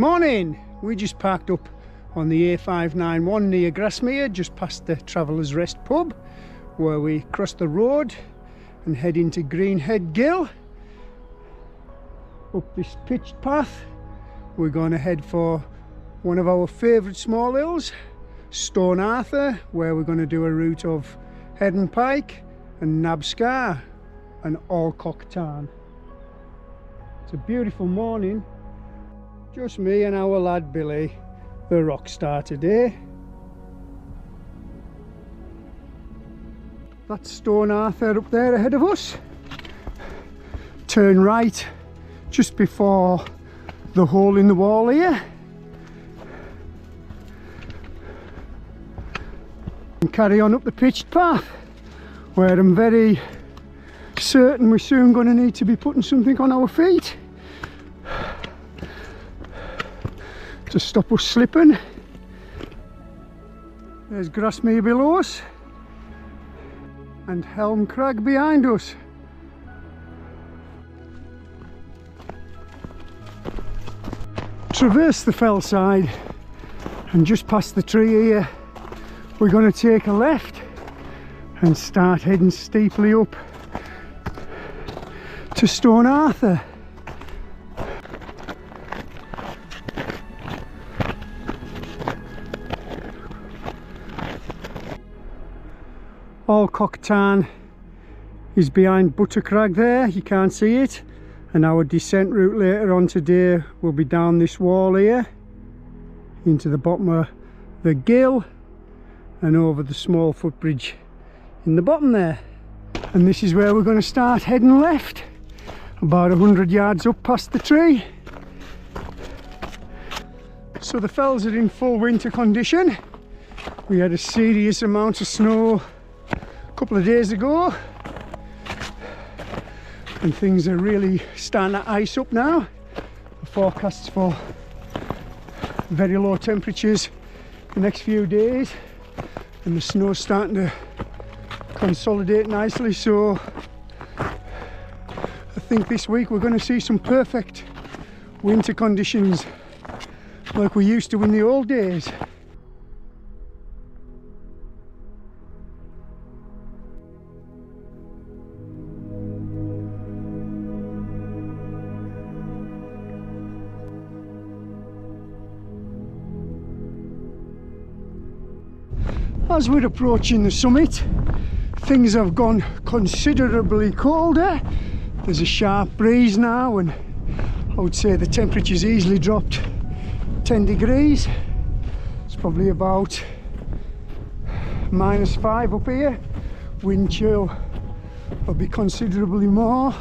Morning! We just parked up on the A591 near Grasmere, just past the Travellers Rest pub, where we cross the road and head into Greenhead Gill. Up this pitched path, we're going to head for one of our favourite small hills, Stone Arthur, where we're going to do a route of Heron Pike and Nab Scar and Alcock Tarn. It's a beautiful morning. Just me and our lad Billy, the rock star today. That's Stone Arthur up there ahead of us. Turn right just before the hole in the wall here. And carry on up the pitched path, where I'm very certain we're soon going to need to be putting something on our feet to stop us slipping. There's Grasmere below us and Helm Crag behind us. Traverse the fellside, and just past the tree here we're going to take a left and start heading steeply up to Stone Arthur. Alcock Tarn is behind Buttercrag there, you can't see it, and our descent route later on today will be down this wall here into the bottom of the gill and over the small footbridge in the bottom there. And this is where we're going to start heading left, about 100 yards up past the tree. So the fells are in full winter condition. We had a serious amount of snow couple of days ago, and things are really starting to ice up now. The forecasts for very low temperatures the next few days, and the snow's starting to consolidate nicely, so I think this week we're going to see some perfect winter conditions like we used to in the old days. As we're approaching the summit, things have gone considerably colder. There's a sharp breeze now, and I would say the temperature's easily dropped 10 degrees. It's probably about -5 up here. Wind chill will be considerably more.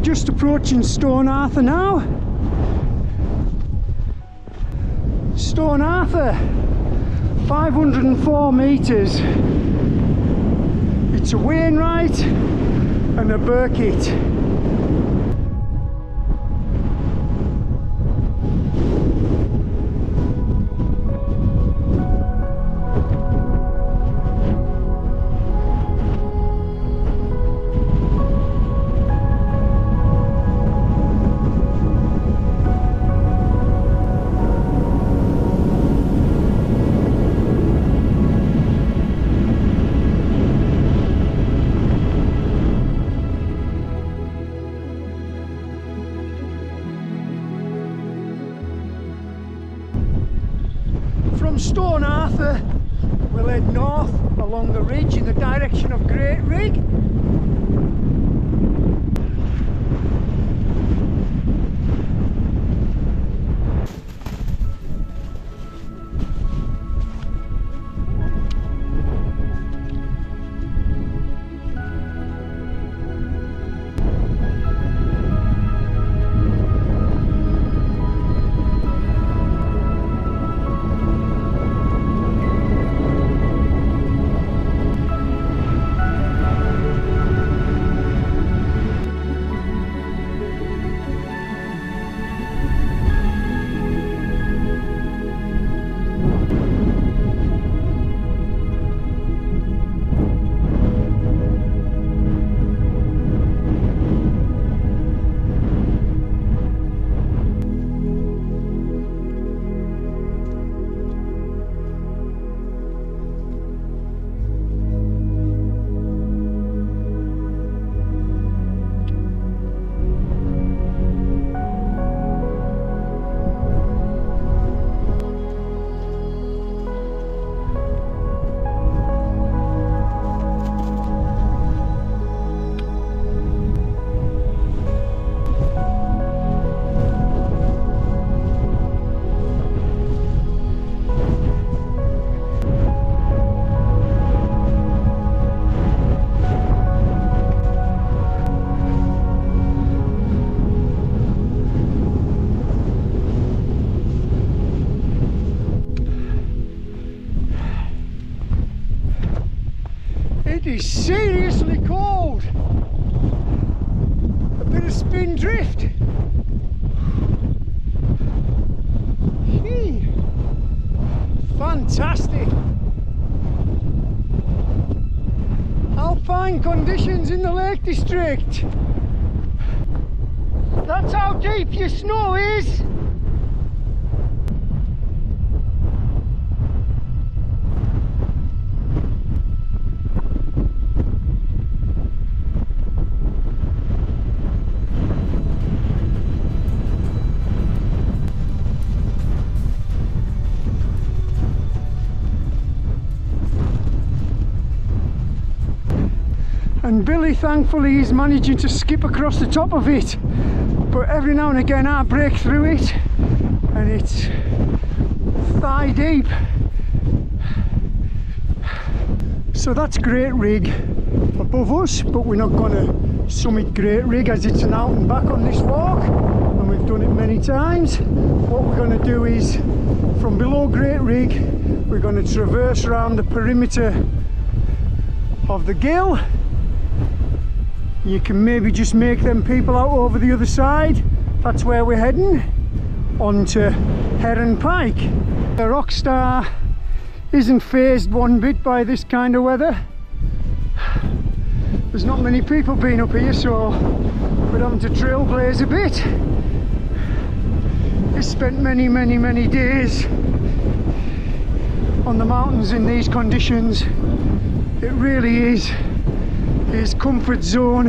Just approaching Stone Arthur now. Stone Arthur, 504 metres. It's a Wainwright and a Burkitt. From Stone Arthur we'll head north along the ridge in the direction of Great Rig. is seriously cold. A bit of spin drift. Gee. Fantastic. Alpine conditions in the Lake District. That's how deep your snow is. And Billy, thankfully, is managing to skip across the top of it, but every now and again I break through it and it's thigh deep. So that's Great Rig above us, but we're not going to summit Great Rig as it's an out and back on this walk, and we've done it many times. What we're going to do is, from below Great Rig, we're going to traverse around the perimeter of the gill. You can maybe just make them people out over the other side. That's where we're heading, onto Heron Pike. The Rockstar isn't fazed one bit by this kind of weather. There's not many people been up here, so we're having to trailblaze a bit. He spent many days on the mountains in these conditions. It really is his comfort zone.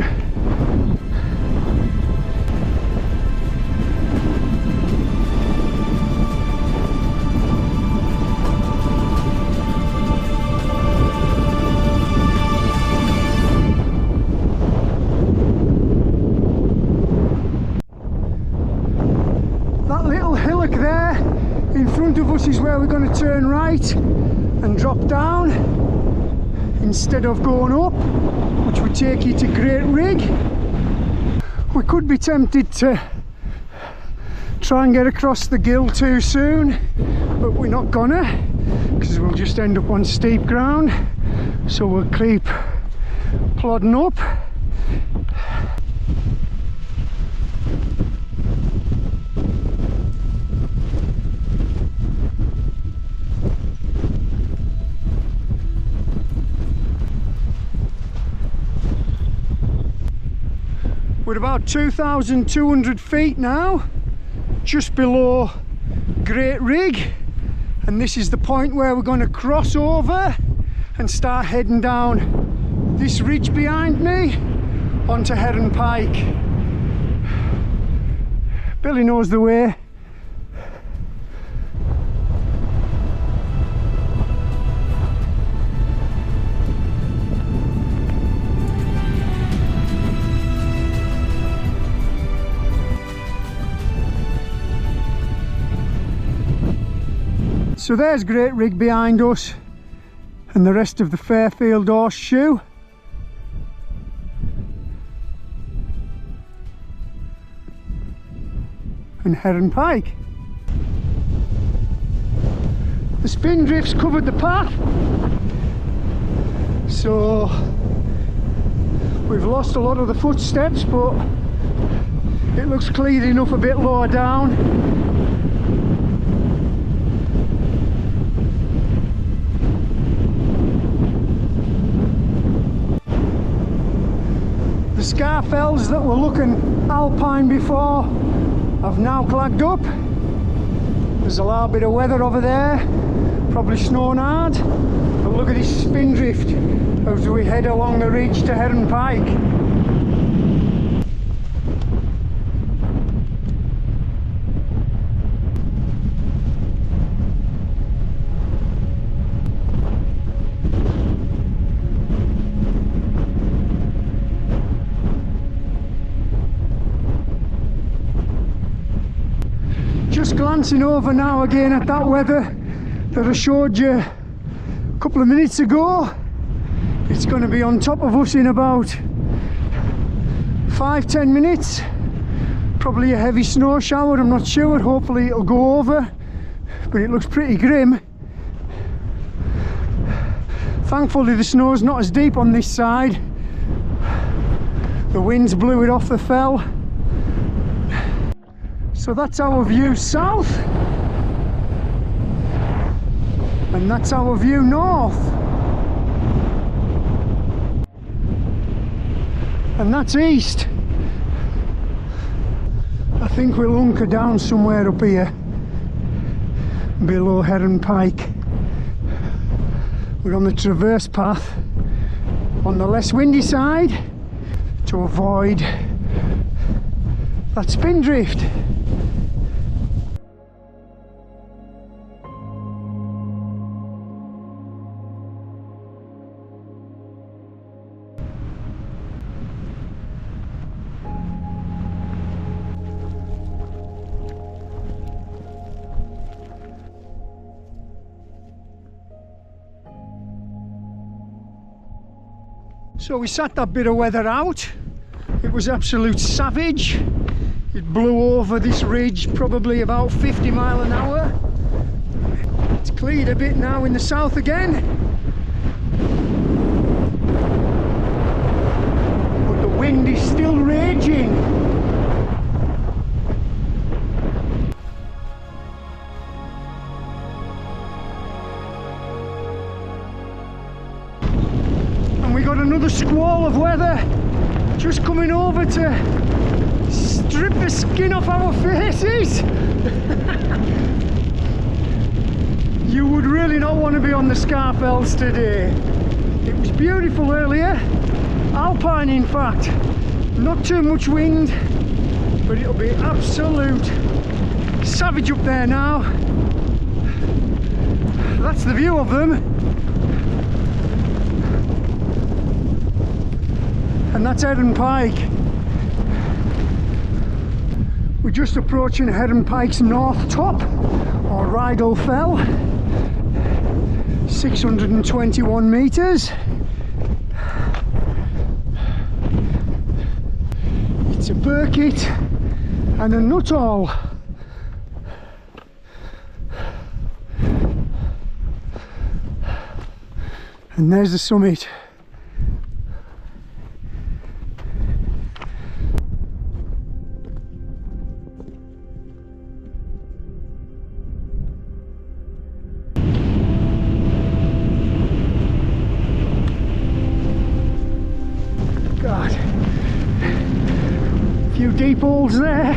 That little hillock there in front of us is where we're going to turn right and drop down instead of going up, which would take you to Great Rig. We could be tempted to try and get across the gill too soon, but we're not gonna, because we'll just end up on steep ground. So we'll keep plodding up. We're about 2,200 feet now, just below Great Rig, and this is the point where we're going to cross over and start heading down this ridge behind me onto Heron Pike. Billy knows the way. So there's Great Rig behind us and the rest of the Fairfield Horseshoe. And Heron Pike. The spin drifts covered the path, so we've lost a lot of the footsteps, but it looks clear enough a bit lower down. The scar fells that were looking alpine before have now clagged up. There's a little bit of weather over there, probably snowing hard, but look at this spin drift as we head along the ridge to Heron Pike. Just glancing over now again at that weather that I showed you a couple of minutes ago. It's going to be on top of us in about 5-10 minutes. Probably a heavy snow shower, I'm not sure. Hopefully it'll go over, but it looks pretty grim. Thankfully the snow's not as deep on this side. The winds blew it off the fell. So that's our view south. And that's our view north. And that's east. I think we'll hunker down somewhere up here below Heron Pike. We're on the traverse path on the less windy side to avoid that spindrift. So we sat that bit of weather out. It was absolute savage. It blew over this ridge probably about 50 miles an hour. It's cleared a bit now in the south again. But the wind is still raging. We got another squall of weather just coming over to strip the skin off our faces. You would really not want to be on the Scar Fells today. It was beautiful earlier, alpine in fact, not too much wind, but it'll be absolute savage up there now. That's the view of them. And that's Heron Pike. We're just approaching Heron Pike's north top, or Rydal Fell, 621 metres. It's a burkitt and a nuttall. And there's the summit. God, a few deep holes there.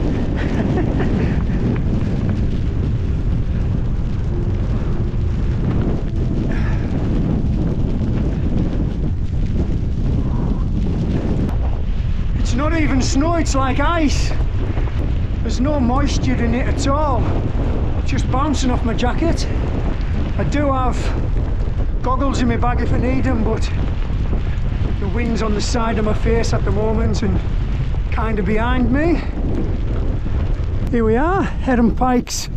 It's not even snow, it's like ice. There's no moisture in it at all. It's just bouncing off my jacket. I do have goggles in my bag if I need them, but the wind's on the side of my face at the moment and kind of behind me. Here we are, Heron Pike's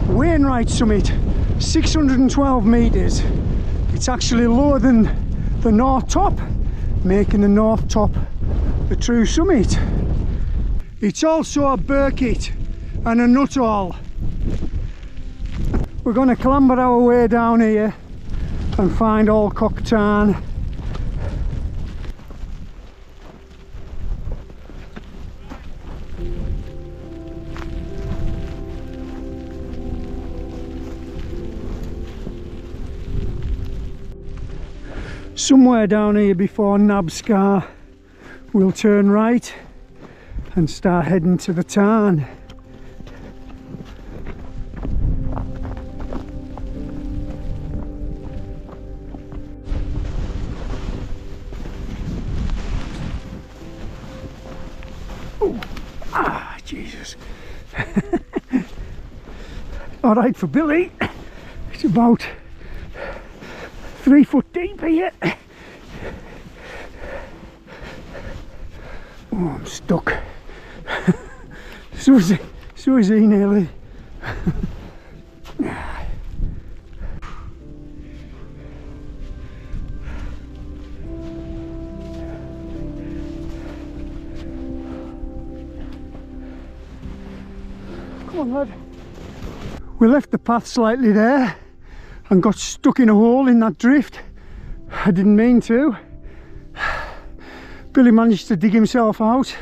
Wainwright summit, 612 metres. It's actually lower than the north top, making the north top the true summit. It's also a burkitt and a nuttall. We're going to clamber our way down here and find Alcock Tarn. Somewhere down here before Nab Scar, we'll turn right and start heading to the tarn. Oh, ah, Jesus. All right for Billy. It's about 3 foot deep here. Oh, I'm stuck. So is he nearly. Come on, lad. We left the path slightly there and got stuck in a hole in that drift, I didn't mean to. Billy managed to dig himself out,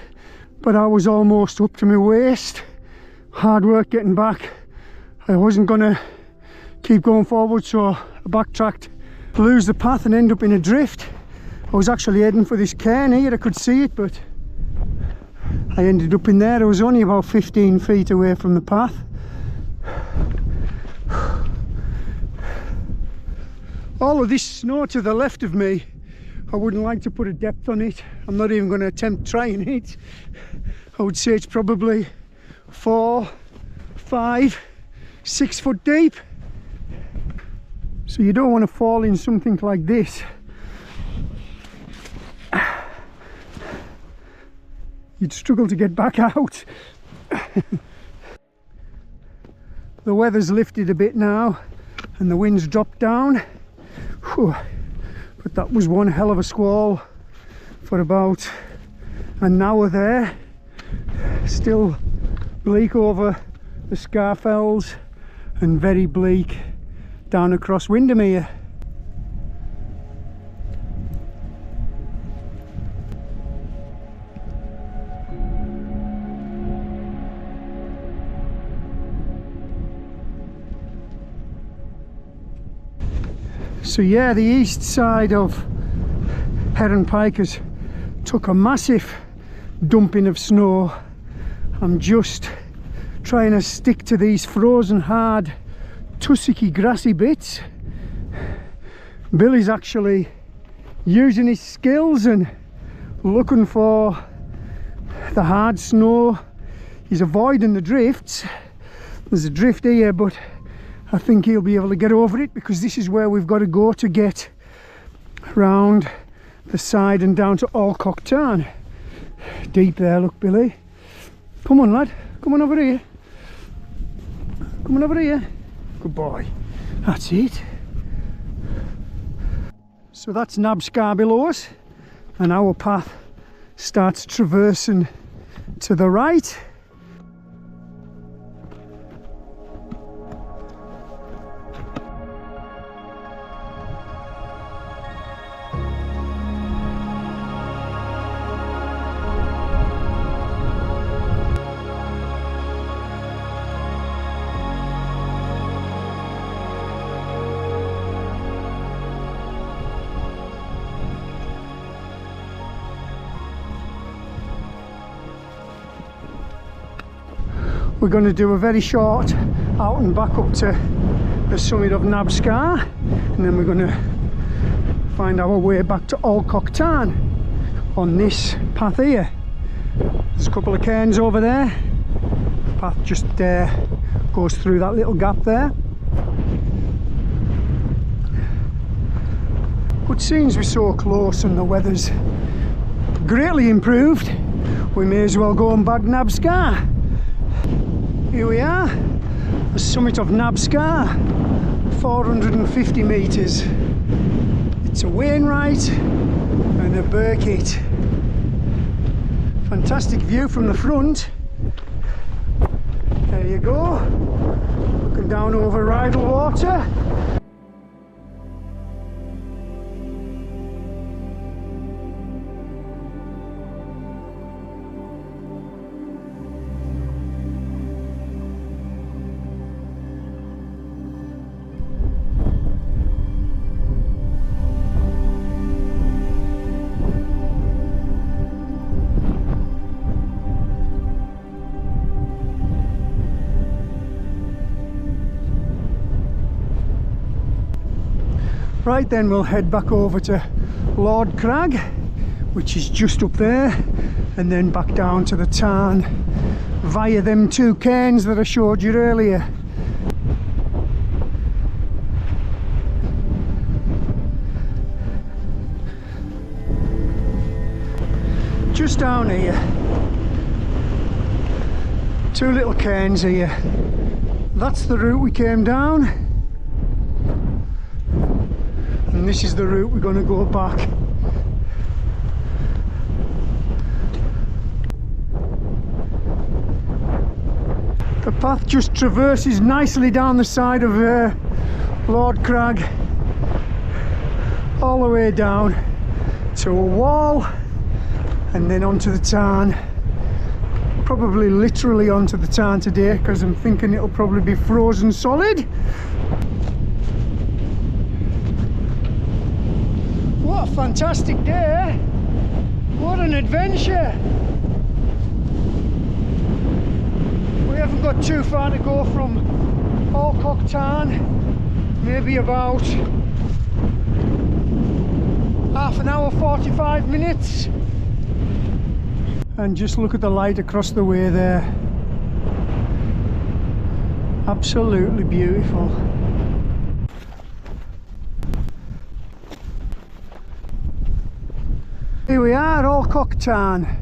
but I was almost up to my waist. Hard work getting back. I wasn't gonna keep going forward, so I backtracked, lose the path and end up in a drift. I was actually heading for this cairn here, I could see it, but I ended up in there. I was only about 15 feet away from the path. All of this snow to the left of me, I wouldn't like to put a depth on it. I'm not even going to attempt trying it. I would say it's probably 4, 5, 6 foot deep. So you don't want to fall in something like this. You'd struggle to get back out. The weather's lifted a bit now and the wind's dropped down. Whew. But that was one hell of a squall for about an hour there. Still bleak over the Scar Fells and very bleak down across Windermere. So yeah, the east side of Heron Pike has took a massive dumping of snow. I'm just trying to stick to these frozen hard tussocky grassy bits. Billy's actually using his skills and looking for the hard snow. He's avoiding the drifts. There's a drift here, but I think he'll be able to get over it, because this is where we've got to go to get round the side and down to Alcock Tarn. Deep there, look, Billy. Come on, lad. Come on over here. Come on over here. Good boy. That's it. So that's Nab Scar below us, and our path starts traversing to the right. We're going to do a very short out and back up to the summit of Nab Scar, and then we're going to find our way back to Alcock Tarn on this path here. There's a couple of cairns over there. The path just goes through that little gap there. But since we're so close and the weather's greatly improved, we may as well go and bag Nab Scar. Here we are, the summit of Nab Scar, 450 metres. It's a Wainwright and a Burkitt. Fantastic view from the front. There you go, looking down over Rydal Water. Right then, we'll head back over to Lord Crag, which is just up there, and then back down to the tarn via them two cairns that I showed you earlier. Just down here, two little cairns here. That's the route we came down. And this is the route we're going to go back. The path just traverses nicely down the side of Lord Crag, all the way down to a wall and then onto the tarn. Probably literally onto the tarn today because I'm thinking it'll probably be frozen solid. What a fantastic day! What an adventure! We haven't got too far to go from Alcock Tarn, maybe about half an hour, 45 minutes. And just look at the light across the way there. Absolutely beautiful. Here we are, Alcock Tarn.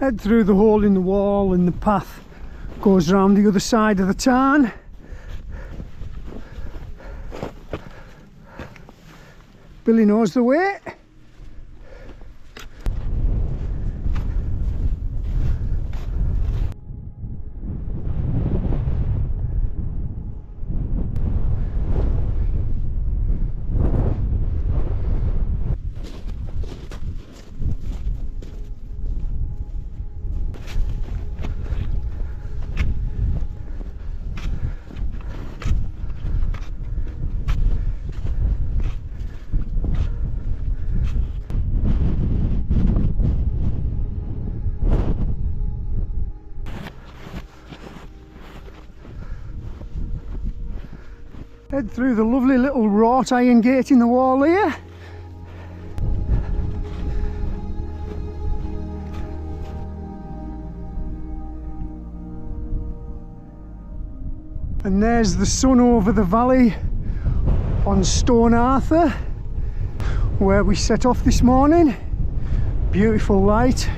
Head through the hole in the wall and the path goes round the other side of the tarn. Billy knows the way. Head through the lovely little wrought iron gate in the wall here. And there's the sun over the valley on Stone Arthur, where we set off this morning. Beautiful light.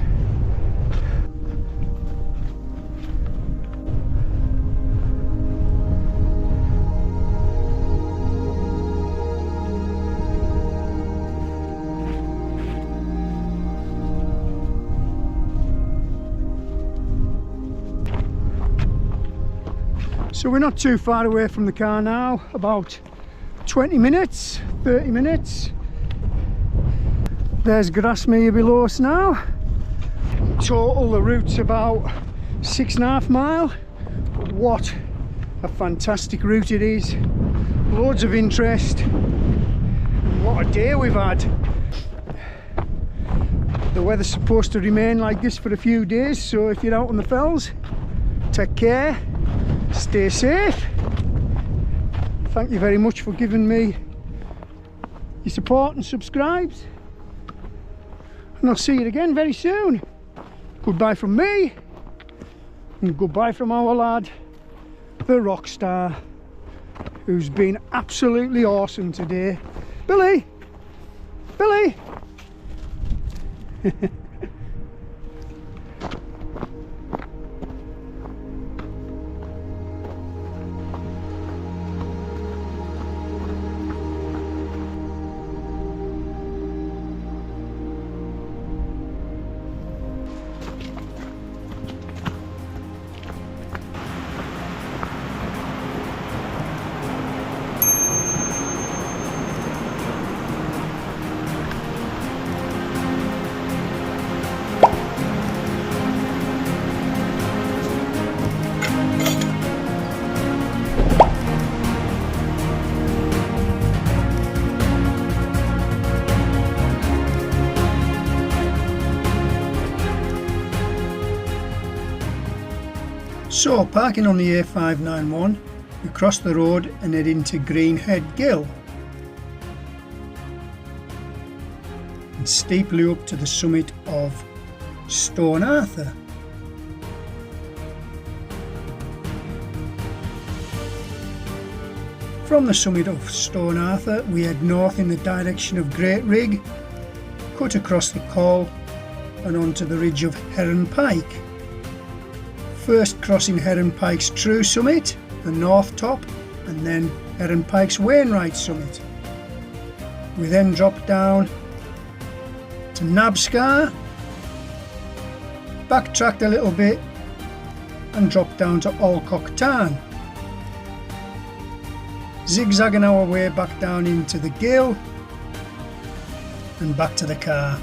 So we're not too far away from the car now, about 20 minutes, 30 minutes. There's Grasmere below us now. Total, the route's about 6.5 miles. What a fantastic route it is. Loads of interest. What a day we've had. The weather's supposed to remain like this for a few days, so if you're out on the fells, take care. Stay safe. Thank you very much for giving me your support and subscribes. and I'll see you again very soon. Goodbye from me, and goodbye from our lad, the rock star, who's been absolutely awesome today. Billy! Billy! So, parking on the A591, we cross the road and head into Greenhead Gill, and steeply up to the summit of Stone Arthur. From the summit of Stone Arthur we head north in the direction of Great Rig, cut across the Col and onto the ridge of Heron Pike. First crossing Heron Pike's true summit, the north top, and then Heron Pike's Wainwright summit. We then drop down to Nab Scar, backtracked a little bit and drop down to Alcock Tarn, zigzagging our way back down into the Gill and back to the car.